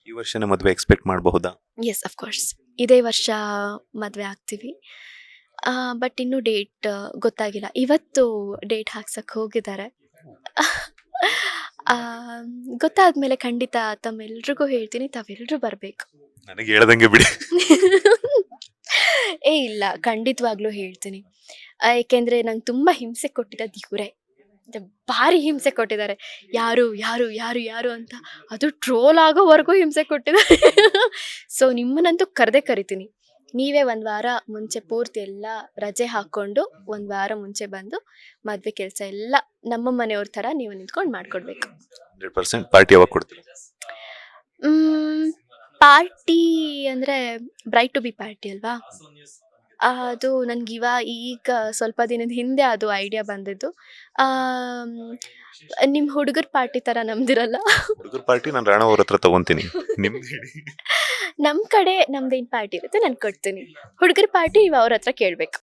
ಈ ವರ್ಷನೇ ಮದುವೆ ಎಕ್ಸ್ಪೆಕ್ಟ್ ಮಾಡಬಹುದಾ? ಎಸ್ ಅಫ್ಕೋರ್ಸ್ ಇದೇ ವರ್ಷ ಮದುವೆ ಆಗ್ತೀವಿ. ಬಟ್ ಇನ್ನೂ ಡೇಟ್ ಗೊತ್ತಾಗಿಲ್ಲ. ಇವತ್ತು ಡೇಟ್ ಹಾಕ್ಸಕ್ಕೆ ಹೋಗಿದ್ದಾರೆ. ಗೊತ್ತಾದ್ಮೇಲೆ ಖಂಡಿತ ತಮ್ಮೆಲ್ರಿಗೂ ಹೇಳ್ತೀನಿ, ತಾವೆಲ್ಲರೂ ಬರಬೇಕು. ನನಗೆ ಹೇಳ್ದಂಗೆ ಬಿಡಿ. ಇಲ್ಲ, ಖಂಡಿತವಾಗ್ಲೂ ಹೇಳ್ತೀನಿ. ಏಕೆಂದರೆ ನಂಗೆ ತುಂಬ ಹಿಂಸೆ ಕೊಟ್ಟಿರೋದು ಇವರೇ. ಭಾರಿ ಹಿಂಸೆ ಕೊಟ್ಟಿದ್ದಾರೆ. ಯಾರು ಯಾರು ಯಾರು ಯಾರು ಅಂತ ಅದು ಟ್ರೋಲ್ ಆಗೋವರೆಗೂ ಹಿಂಸೆ ಕೊಟ್ಟಿದ್ದಾರೆ. ಸೊ ನಿಮ್ಮನ್ನಂತೂ ಕರೆದೇ ಕರಿತೀನಿ. ನೀವೇ ಒಂದು ವಾರ ಮುಂಚೆ ಪೂರ್ತಿ ಎಲ್ಲ ರಜೆ ಹಾಕ್ಕೊಂಡು ಒಂದು ವಾರ ಮುಂಚೆ ಬಂದು ಮದುವೆ ಕೆಲಸ ಎಲ್ಲ ನಮ್ಮ ಮನೆಯವ್ರ ಥರ ನೀವು ನಿಂತ್ಕೊಂಡು ಮಾಡಿಕೊಡ್ಬೇಕು. 100% ಪಾರ್ಟಿ ಯಾವಾಗ ಕೊಡ್ತೀರಾ? ಪಾರ್ಟಿ ಅಂದರೆ ಬ್ರೈಟ್ ಟು ಬಿ ಪಾರ್ಟಿ ಅಲ್ವಾ? ಅದು ನನಗೆ ಈಗ ಸ್ವಲ್ಪ ದಿನದ ಹಿಂದೆ ಅದು ಐಡಿಯಾ ಬಂದಿದ್ದು. ನಿಮ್ಮ ಹುಡುಗರ ಪಾರ್ಟಿ ಥರ ನಮ್ದಿರಲ್ಲ. ಹುಡುಗರ ಪಾರ್ಟಿ ನಾನು ರಾಣ ಅವ್ರ ಹತ್ರ ತಗೊಂತೀನಿ. ನಿಮ್ದು ಹೇಳಿ. ನಮ್ಮ ಕಡೆ ನಮ್ದೇನು ಪಾರ್ಟಿ ಇರುತ್ತೆ ನಾನು ಕೊಡ್ತೀನಿ. ಹುಡುಗರ ಪಾರ್ಟಿ ನೀವು ಅವ್ರ ಹತ್ರ ಕೇಳಬೇಕು.